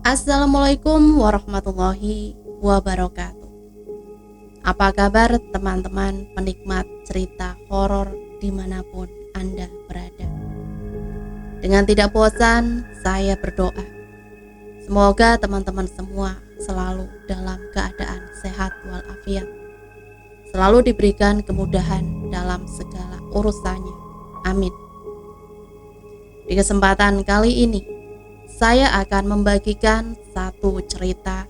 Assalamualaikum warahmatullahi wabarakatuh. Apa kabar teman-teman penikmat cerita horor dimanapun Anda berada? Dengan tidak bosan, saya berdoa semoga teman-teman semua selalu dalam keadaan sehat walafiat, selalu diberikan kemudahan dalam segala urusannya. Amin. Di kesempatan kali ini, saya akan membagikan satu cerita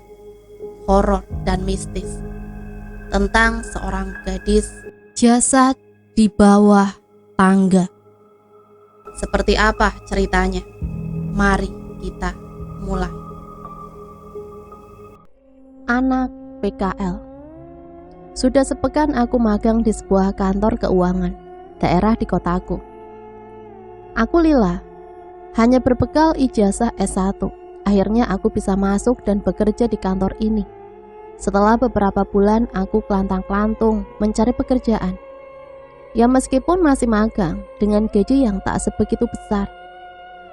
horor dan mistis tentang seorang gadis jasad di bawah tangga. Seperti apa ceritanya? Mari kita mulai. Anak PKL. Sudah sepekan aku magang di sebuah kantor keuangan daerah di kotaku. Aku lila, hanya berbekal ijazah S1. Akhirnya aku bisa masuk dan bekerja di kantor ini. Setelah beberapa bulan aku kelantang-kelantung mencari pekerjaan. Ya meskipun masih magang dengan gaji yang tak sebegitu besar,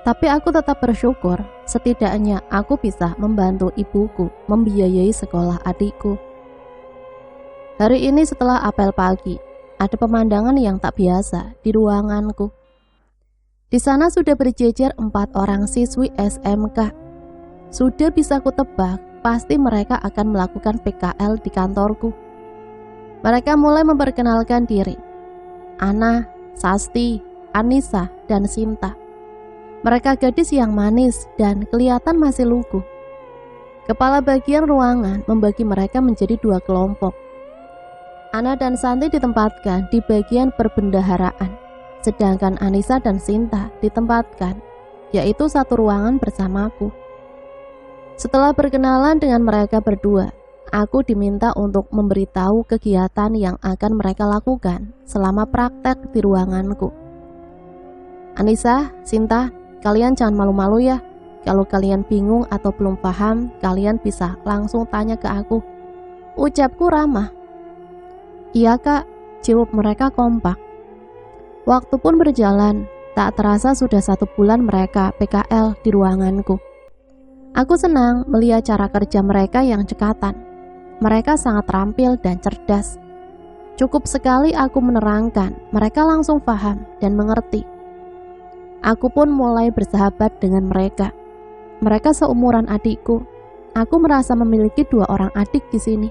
tapi aku tetap bersyukur setidaknya aku bisa membantu ibuku membiayai sekolah adikku. Hari ini setelah apel pagi, ada pemandangan yang tak biasa di ruanganku. Di sana sudah berjejer 4 orang siswi SMK. Sudah bisa kutebak, pasti mereka akan melakukan PKL di kantorku. Mereka mulai memperkenalkan diri. Ana, Sasti, Anissa, dan Sinta. Mereka gadis yang manis dan kelihatan masih lugu. Kepala bagian ruangan membagi mereka menjadi 2 kelompok. Ana dan Santi ditempatkan di bagian perbendaharaan, sedangkan Anissa dan Sinta ditempatkan, yaitu satu ruangan bersamaku. Setelah berkenalan dengan mereka berdua, aku diminta untuk memberitahu kegiatan yang akan mereka lakukan selama praktek di ruanganku. Anissa, Sinta, kalian jangan malu-malu ya. Kalau kalian bingung atau belum paham, kalian bisa langsung tanya ke aku. Ucapku ramah. Iya kak, jawab mereka kompak. Waktu pun berjalan, tak terasa sudah 1 bulan mereka PKL di ruanganku. Aku senang melihat cara kerja mereka yang cekatan. Mereka sangat terampil dan cerdas. Cukup sekali aku menerangkan, mereka langsung paham dan mengerti. Aku pun mulai bersahabat dengan mereka. Mereka seumuran adikku. Aku merasa memiliki 2 orang adik di sini.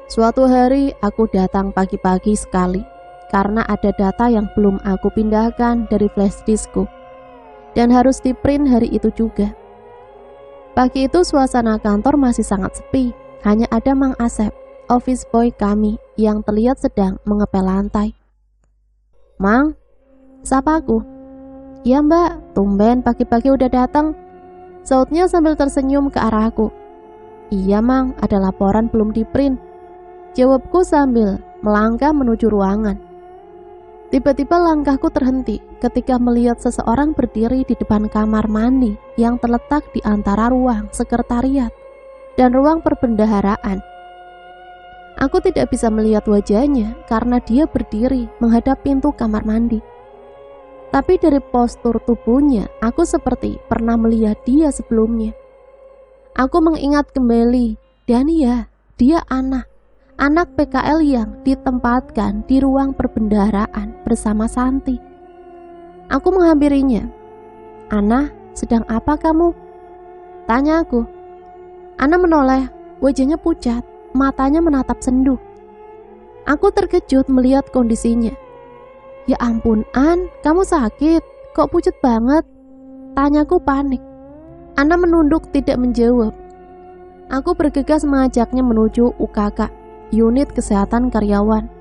Suatu hari aku datang pagi-pagi sekali, karena ada data yang belum aku pindahkan dari flash diskku dan harus di-print hari itu juga. Pagi itu suasana kantor masih sangat sepi, hanya ada Mang Asep, office boy kami, yang terlihat sedang mengepel lantai. Mang, sapa aku. Ya mbak, tumben pagi-pagi udah datang, sautnya sambil tersenyum ke arahku. Iya Mang, ada laporan belum di-print, jawabku sambil melangkah menuju ruangan. Tiba-tiba langkahku terhenti ketika melihat seseorang berdiri di depan kamar mandi yang terletak di antara ruang sekretariat dan ruang perbendaharaan. Aku tidak bisa melihat wajahnya karena dia berdiri menghadap pintu kamar mandi. Tapi dari postur tubuhnya, aku seperti pernah melihat dia sebelumnya. Aku mengingat kembali, dan iya, dia anak PKL yang ditempatkan di ruang perbendaharaan bersama Santi. Aku menghampirinya. Ana, sedang apa kamu? Tanya aku. Ana menoleh, wajahnya pucat, matanya menatap sendu. Aku terkejut melihat kondisinya. Ya ampun An, kamu sakit, kok pucat banget? Tanyaku panik. Ana menunduk tidak menjawab. Aku bergegas mengajaknya menuju UKK, unit kesehatan karyawan.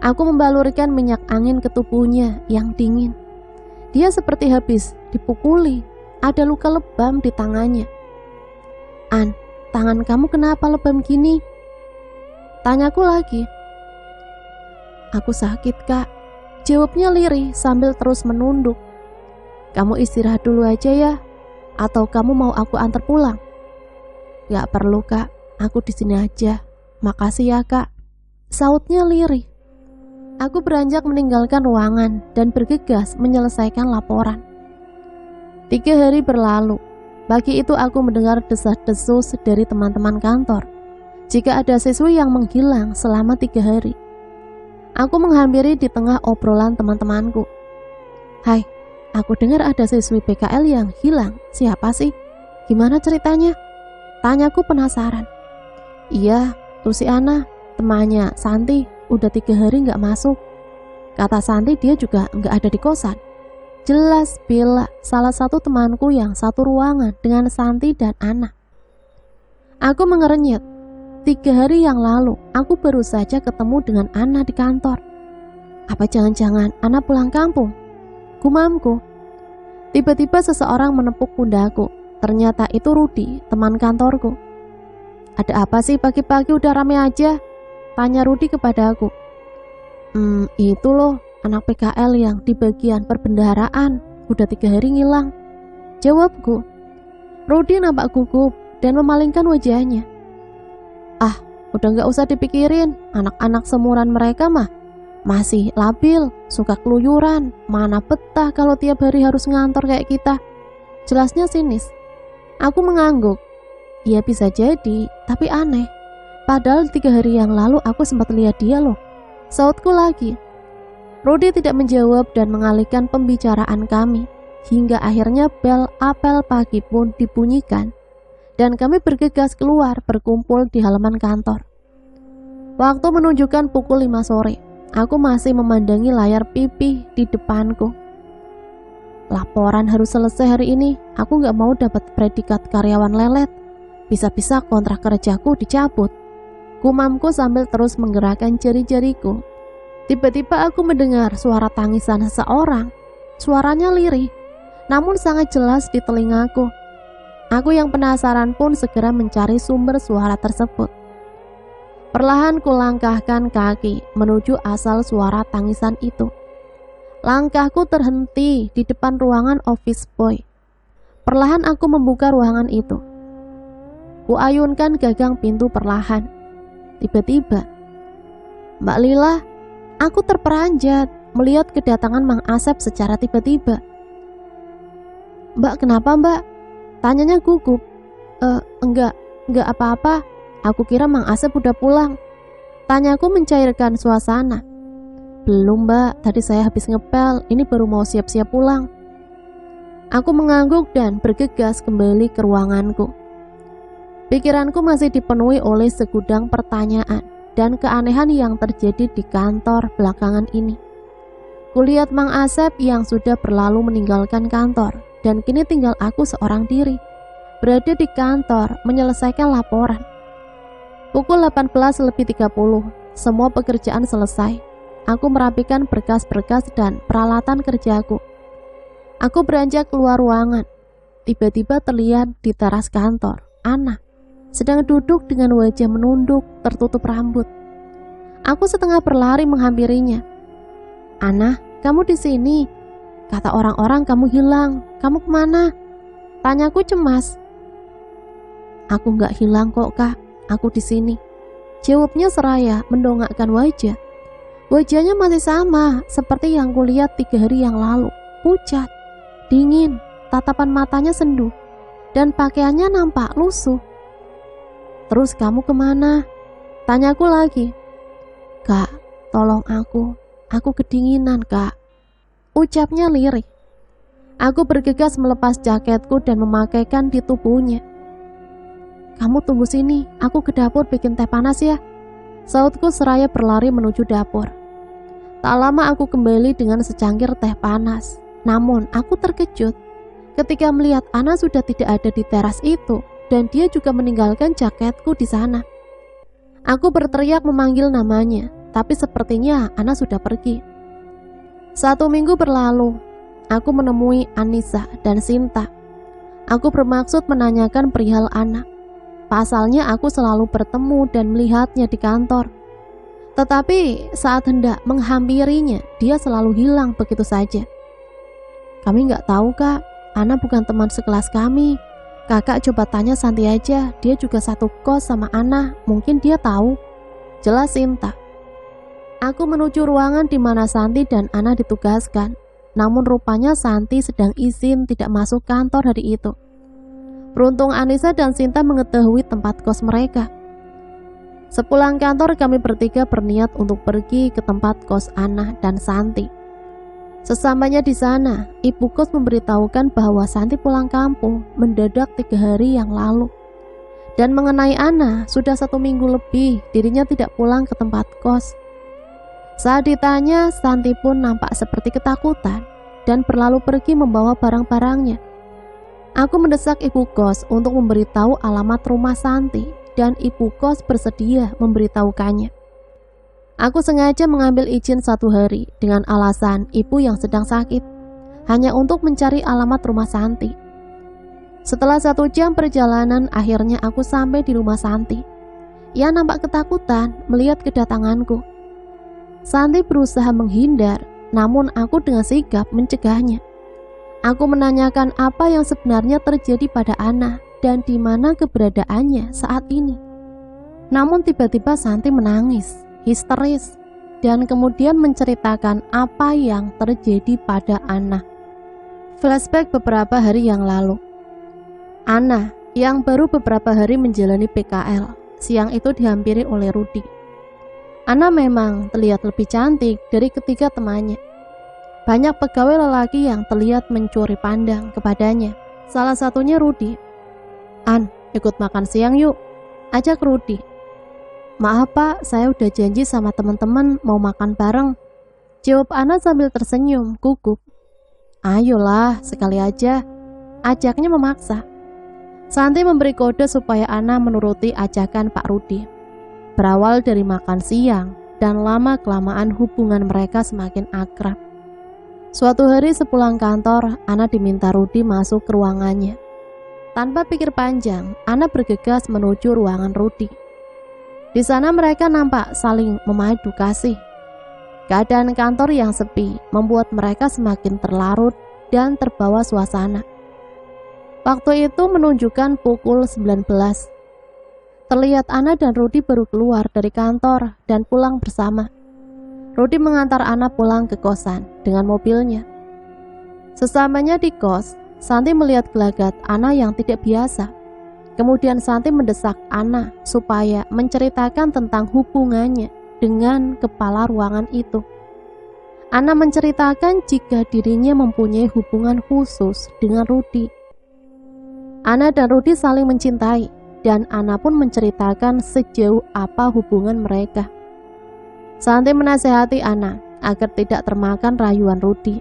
Aku membalurkan minyak angin ke tubuhnya yang dingin. Dia seperti habis dipukuli, ada luka lebam di tangannya. An, tangan kamu kenapa lebam gini? Tanyaku lagi. Aku sakit kak, jawabnya lirih sambil terus menunduk. Kamu istirahat dulu aja ya, atau kamu mau aku antar pulang? Gak perlu kak, aku di sini aja. Makasih ya kak, sautnya lirih. Aku beranjak meninggalkan ruangan dan bergegas menyelesaikan laporan. 3 hari berlalu. Pagi itu aku mendengar desas-desus dari teman-teman kantor jika ada siswi yang menghilang selama 3 hari. Aku menghampiri di tengah obrolan teman-temanku. "Hai, aku dengar ada siswi PKL yang hilang. Siapa sih? Gimana ceritanya?" Tanyaku penasaran. "Iya, tuh si Ana, temannya Santi, udah 3 hari gak masuk. Kata Santi dia juga gak ada di kosan." Jelas Bella, salah satu temanku yang satu ruangan dengan Santi dan Ana. Aku mengerenyet. 3 hari yang lalu, aku baru saja ketemu dengan Ana di kantor. Apa jangan-jangan Ana pulang kampung? Gumamku. Tiba-tiba seseorang menepuk pundakku. Ternyata itu Rudi, teman kantorku. "Ada apa sih pagi-pagi udah rame aja?" tanya Rudi kepadaku. Itu loh, anak PKL yang di bagian perbendaharaan udah 3 hari ngilang," jawabku. Rudi nampak gugup dan memalingkan wajahnya. "Ah, udah gak usah dipikirin, anak-anak seumuran mereka mah masih labil, suka keluyuran, mana betah kalau tiap hari harus ngantor kayak kita," jelasnya sinis. Aku mengangguk. Ya bisa jadi, tapi aneh. Padahal 3 hari yang lalu aku sempat lihat dia loh, sautku lagi. Rudi tidak menjawab dan mengalihkan pembicaraan kami, hingga akhirnya bel apel pagi pun dibunyikan, dan kami bergegas keluar berkumpul di halaman kantor. Waktu menunjukkan pukul 5 sore, aku masih memandangi layar pipih di depanku. Laporan harus selesai hari ini, aku gak mau dapat predikat karyawan lelet, bisa-bisa kontrak kerjaku dicabut, gumamku sambil terus menggerakkan jari-jariku. Tiba-tiba aku mendengar suara tangisan seseorang. Suaranya lirih, namun sangat jelas di telingaku. Aku yang penasaran pun segera mencari sumber suara tersebut. Perlahan kulangkahkan kaki menuju asal suara tangisan itu. Langkahku terhenti di depan ruangan office boy. Perlahan aku membuka ruangan itu. Kuayunkan gagang pintu perlahan. Tiba-tiba, "Mbak Lila," aku terperanjat melihat kedatangan Mang Asep secara tiba-tiba. "Mbak, kenapa Mbak?" tanyanya gugup. Enggak apa-apa. Aku kira Mang Asep udah pulang," tanyaku mencairkan suasana. "Belum Mbak, tadi saya habis ngepel, ini baru mau siap-siap pulang." Aku mengangguk dan bergegas kembali ke ruanganku. Pikiranku masih dipenuhi oleh segudang pertanyaan dan keanehan yang terjadi di kantor belakangan ini. Kulihat Mang Asep yang sudah berlalu meninggalkan kantor, dan kini tinggal aku seorang diri, berada di kantor menyelesaikan laporan. Pukul 18.30, semua pekerjaan selesai. Aku merapikan berkas-berkas dan peralatan kerjaku. Aku beranjak keluar ruangan. Tiba-tiba terlihat di teras kantor, Ana sedang duduk dengan wajah menunduk tertutup rambut. Aku setengah berlari menghampirinya. "Ana, kamu di sini? Kata orang-orang kamu hilang. Kamu kemana?" tanyaku cemas. "Aku gak hilang kok Kak, aku di sini," jawabnya seraya mendongakkan wajah. Wajahnya masih sama seperti yang kulihat 3 hari yang lalu, pucat, dingin, tatapan matanya sendu, dan pakaiannya nampak lusuh. "Terus kamu kemana?" tanyaku lagi. "Kak, tolong aku kedinginan Kak," ucapnya lirih. Aku bergegas melepas jaketku dan memakaikan di tubuhnya. "Kamu tunggu sini, aku ke dapur bikin teh panas ya," sautku seraya berlari menuju dapur. Tak lama aku kembali dengan secangkir teh panas. Namun aku terkejut ketika melihat Ana sudah tidak ada di teras itu, dan dia juga meninggalkan jaketku di sana. Aku berteriak memanggil namanya, tapi sepertinya Ana sudah pergi. 1 minggu berlalu, aku menemui Anissa dan Sinta. Aku bermaksud menanyakan perihal Ana. Pasalnya aku selalu bertemu dan melihatnya di kantor. Tetapi saat hendak menghampirinya, dia selalu hilang begitu saja. "Kami nggak tahu Kak, Ana bukan teman sekelas kami. Kakak coba tanya Santi aja, dia juga satu kos sama Ana, mungkin dia tahu," jelas Sinta. Aku menuju ruangan di mana Santi dan Ana ditugaskan. Namun rupanya Santi sedang izin tidak masuk kantor hari itu. Beruntung Anissa dan Sinta mengetahui tempat kos mereka. Sepulang kantor kami bertiga berniat untuk pergi ke tempat kos Ana dan Santi. Sesampainya di sana, ibu kos memberitahukan bahwa Santi pulang kampung mendadak 3 hari yang lalu. Dan mengenai Ana, sudah 1 minggu lebih dirinya tidak pulang ke tempat kos. Saat ditanya, Santi pun nampak seperti ketakutan dan berlalu pergi membawa barang-barangnya. Aku mendesak ibu kos untuk memberitahu alamat rumah Santi dan ibu kos bersedia memberitahukannya. Aku sengaja mengambil izin 1 hari dengan alasan ibu yang sedang sakit, hanya untuk mencari alamat rumah Santi. Setelah 1 jam perjalanan, akhirnya aku sampai di rumah Santi. Ia nampak ketakutan melihat kedatanganku. Santi berusaha menghindar, namun aku dengan sigap mencegahnya. Aku menanyakan apa yang sebenarnya terjadi pada Ana dan di mana keberadaannya saat ini. Namun tiba-tiba Santi menangis, histeris, dan kemudian menceritakan apa yang terjadi pada Ana. Flashback beberapa hari yang lalu. Ana yang baru beberapa hari menjalani PKL, siang itu dihampiri oleh Rudi. Ana memang terlihat lebih cantik dari ketiga temannya. Banyak pegawai lelaki yang terlihat mencuri pandang kepadanya. Salah satunya Rudi. "An, ikut makan siang yuk," ajak Rudi. "Maaf Pak, saya udah janji sama teman-teman mau makan bareng," jawab Ana sambil tersenyum gugup. "Ayolah, sekali aja," ajaknya memaksa. Santi memberi kode supaya Ana menuruti ajakan Pak Rudi. Berawal dari makan siang dan lama-kelamaan hubungan mereka semakin akrab. Suatu hari sepulang kantor, Ana diminta Rudi masuk ke ruangannya. Tanpa pikir panjang, Ana bergegas menuju ruangan Rudi. Di sana mereka nampak saling memadu kasih. Keadaan kantor yang sepi membuat mereka semakin terlarut dan terbawa suasana. Waktu itu menunjukkan pukul 19. Terlihat Ana dan Rudi baru keluar dari kantor dan pulang bersama. Rudi mengantar Ana pulang ke kosan dengan mobilnya. Sesamanya di kos, Santi melihat gelagat Ana yang tidak biasa. Kemudian Santi mendesak Ana supaya menceritakan tentang hubungannya dengan kepala ruangan itu. Ana menceritakan jika dirinya mempunyai hubungan khusus dengan Rudi. Ana dan Rudi saling mencintai, dan Ana pun menceritakan sejauh apa hubungan mereka. Santi menasehati Ana agar tidak termakan rayuan Rudi.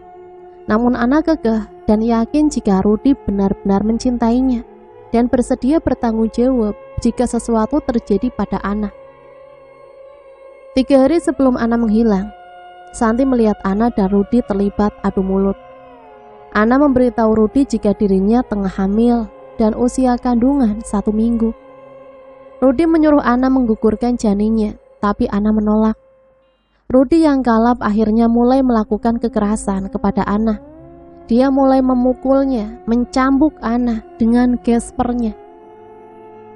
Namun Ana kekeh dan yakin jika Rudi benar-benar mencintainya dan bersedia bertanggung jawab jika sesuatu terjadi pada Ana. 3 hari sebelum Ana menghilang, Santi melihat Ana dan Rudi terlibat adu mulut. Ana memberitahu Rudi jika dirinya tengah hamil dan usia kandungan 1 minggu. Rudi menyuruh Ana menggugurkan janinnya, tapi Ana menolak. Rudi yang kalap akhirnya mulai melakukan kekerasan kepada Ana. Dia mulai memukulnya, mencambuk Ana dengan gespernya.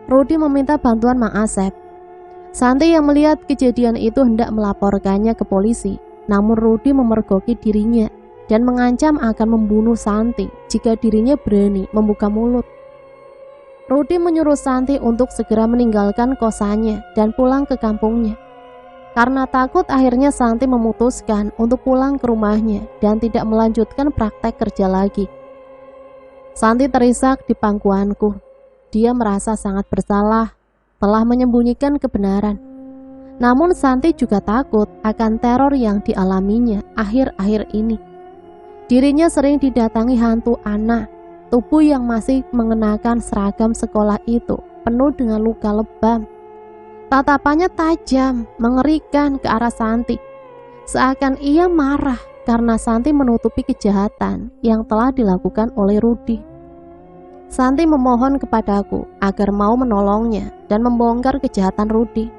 Rudi meminta bantuan Mang Asep. Santi yang melihat kejadian itu hendak melaporkannya ke polisi, namun Rudi memergoki dirinya dan mengancam akan membunuh Santi jika dirinya berani membuka mulut. Rudi menyuruh Santi untuk segera meninggalkan kosannya dan pulang ke kampungnya. Karena takut, akhirnya Santi memutuskan untuk pulang ke rumahnya dan tidak melanjutkan praktek kerja lagi. Santi terisak di pangkuanku. Dia merasa sangat bersalah, telah menyembunyikan kebenaran. Namun Santi juga takut akan teror yang dialaminya akhir-akhir ini. Dirinya sering didatangi hantu Ana. Tubuh yang masih mengenakan seragam sekolah itu penuh dengan luka lebam. Tatapannya tajam, mengerikan ke arah Santi. Seakan ia marah karena Santi menutupi kejahatan yang telah dilakukan oleh Rudi. Santi memohon kepadaku agar mau menolongnya dan membongkar kejahatan Rudi.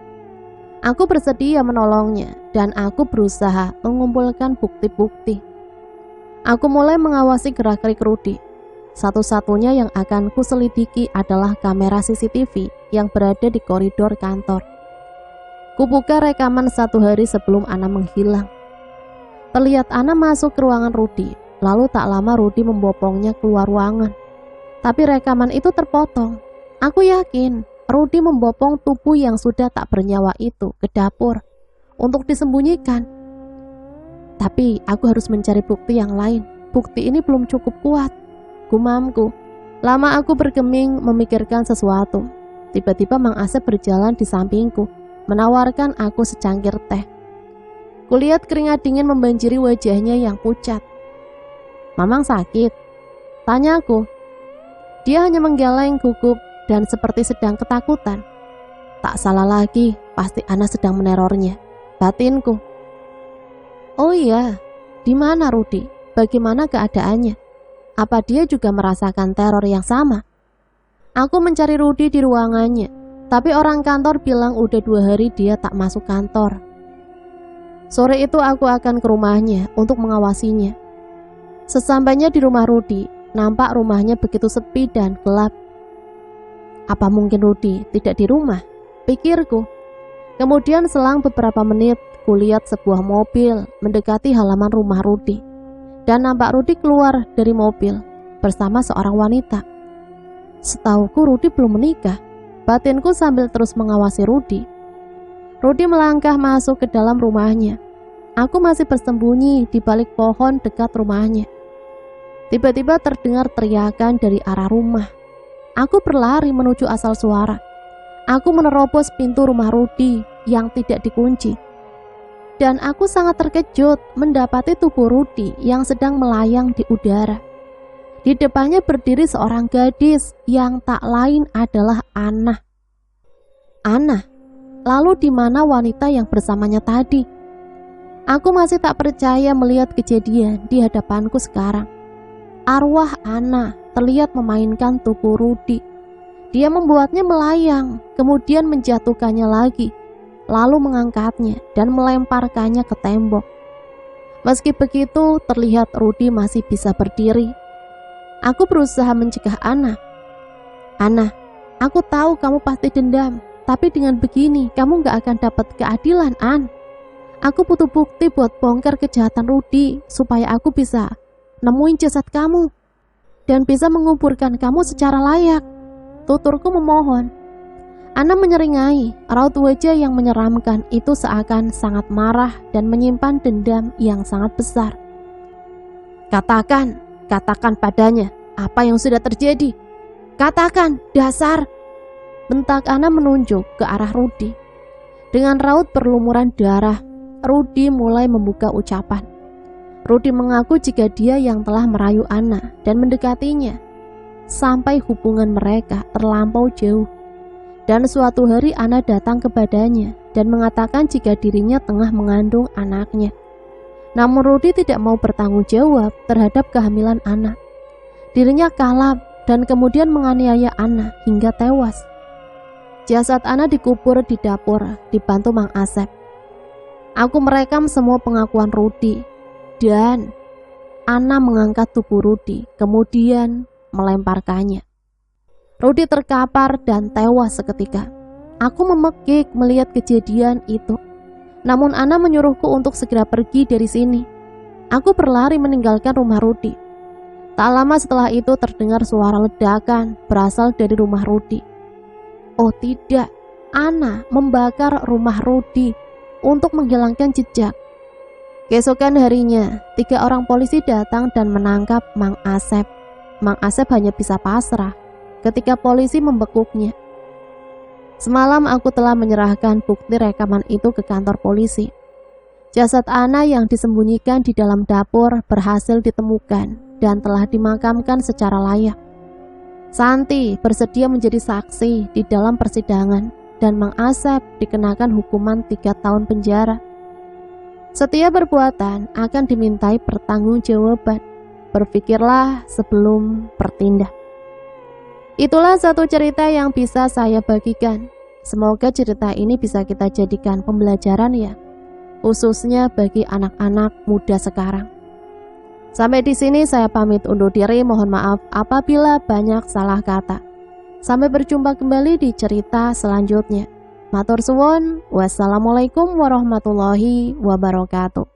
Aku bersedia menolongnya dan aku berusaha mengumpulkan bukti-bukti. Aku mulai mengawasi gerak-gerik Rudi. Satu-satunya yang akan kuselidiki adalah kamera CCTV yang berada di koridor kantor. Kubuka rekaman 1 hari sebelum Ana menghilang. Terlihat Ana masuk ke ruangan Rudi, lalu tak lama Rudi membopongnya keluar ruangan. Tapi rekaman itu terpotong. Aku yakin Rudi membopong tubuh yang sudah tak bernyawa itu ke dapur untuk disembunyikan. Tapi aku harus mencari bukti yang lain. Bukti ini belum cukup kuat, gumamku. Lama aku bergeming memikirkan sesuatu. Tiba-tiba Mang Asep berjalan di sampingku, menawarkan aku secangkir teh. Kulihat keringat dingin membanjiri wajahnya yang pucat. "Mamang sakit?" tanyaku. Dia hanya menggeleng gugup dan seperti sedang ketakutan. Tak salah lagi, pasti Ana sedang menerornya, batinku. Oh iya, di mana Rudi? Bagaimana keadaannya? Apa dia juga merasakan teror yang sama? Aku mencari Rudi di ruangannya, tapi orang kantor bilang udah 2 hari dia tak masuk kantor. Sore itu aku akan ke rumahnya untuk mengawasinya. Sesampainya di rumah Rudi, nampak rumahnya begitu sepi dan gelap. Apa mungkin Rudi tidak di rumah? Pikirku. Kemudian selang beberapa menit, kulihat sebuah mobil mendekati halaman rumah Rudi. Dan nampak Rudi keluar dari mobil bersama seorang wanita. Setauku Rudi belum menikah. Batinku sambil terus mengawasi Rudi. Rudi melangkah masuk ke dalam rumahnya. Aku masih bersembunyi di balik pohon dekat rumahnya. Tiba-tiba terdengar teriakan dari arah rumah. Aku berlari menuju asal suara. Aku menerobos pintu rumah Rudi yang tidak dikunci. Dan aku sangat terkejut mendapati tubuh Rudi yang sedang melayang di udara. Di depannya berdiri seorang gadis yang tak lain adalah Ana. Ana? Lalu di mana wanita yang bersamanya tadi? Aku masih tak percaya melihat kejadian di hadapanku sekarang. Arwah Ana terlihat memainkan tubuh Rudi. Dia membuatnya melayang, kemudian menjatuhkannya lagi, lalu mengangkatnya dan melemparkannya ke tembok. Meski begitu, terlihat Rudi masih bisa berdiri. Aku berusaha mencegah Ana. Ana, aku tahu kamu pasti dendam, tapi dengan begini kamu gak akan dapat keadilan, An. Aku butuh bukti buat bongkar kejahatan Rudi, supaya aku bisa nemuin jasad kamu dan bisa menguburkan kamu secara layak, tuturku memohon. Ana menyeringai, raut wajah yang menyeramkan itu seakan sangat marah dan menyimpan dendam yang sangat besar. Katakan padanya apa yang sudah terjadi. Katakan, dasar! Bentak Ana menunjuk ke arah Rudi. Dengan raut berlumuran darah, Rudi mulai membuka ucapan. Rudi mengaku jika dia yang telah merayu Ana dan mendekatinya, sampai hubungan mereka terlampau jauh. Dan suatu hari Ana datang kepadanya dan mengatakan jika dirinya tengah mengandung anaknya. Namun Rudi tidak mau bertanggung jawab terhadap kehamilan Ana. Dirinya kalap dan kemudian menganiaya Ana hingga tewas. Jasad Ana dikubur di dapur dibantu Mang Asep. Aku merekam semua pengakuan Rudi. Dan Ana mengangkat tubuh Rudi, kemudian melemparkannya. Rudi terkapar dan tewas seketika. Aku memekik melihat kejadian itu. Namun Ana menyuruhku untuk segera pergi dari sini. Aku berlari meninggalkan rumah Rudi. Tak lama setelah itu terdengar suara ledakan berasal dari rumah Rudi. Oh tidak, Ana membakar rumah Rudi untuk menghilangkan jejak. Keesokan harinya, 3 orang polisi datang dan menangkap Mang Asep. Mang Asep hanya bisa pasrah ketika polisi membekuknya. Semalam aku telah menyerahkan bukti rekaman itu ke kantor polisi. Jasad Ana yang disembunyikan di dalam dapur berhasil ditemukan dan telah dimakamkan secara layak. Santi bersedia menjadi saksi di dalam persidangan dan Mang Asep dikenakan hukuman 3 tahun penjara. Setiap perbuatan akan dimintai pertanggungjawaban. Berpikirlah sebelum bertindak. Itulah satu cerita yang bisa saya bagikan. Semoga cerita ini bisa kita jadikan pembelajaran ya, khususnya bagi anak-anak muda sekarang. Sampai di sini saya pamit undur diri, mohon maaf apabila banyak salah kata. Sampai berjumpa kembali di cerita selanjutnya. Matur suwun, wassalamualaikum warahmatullahi wabarakatuh.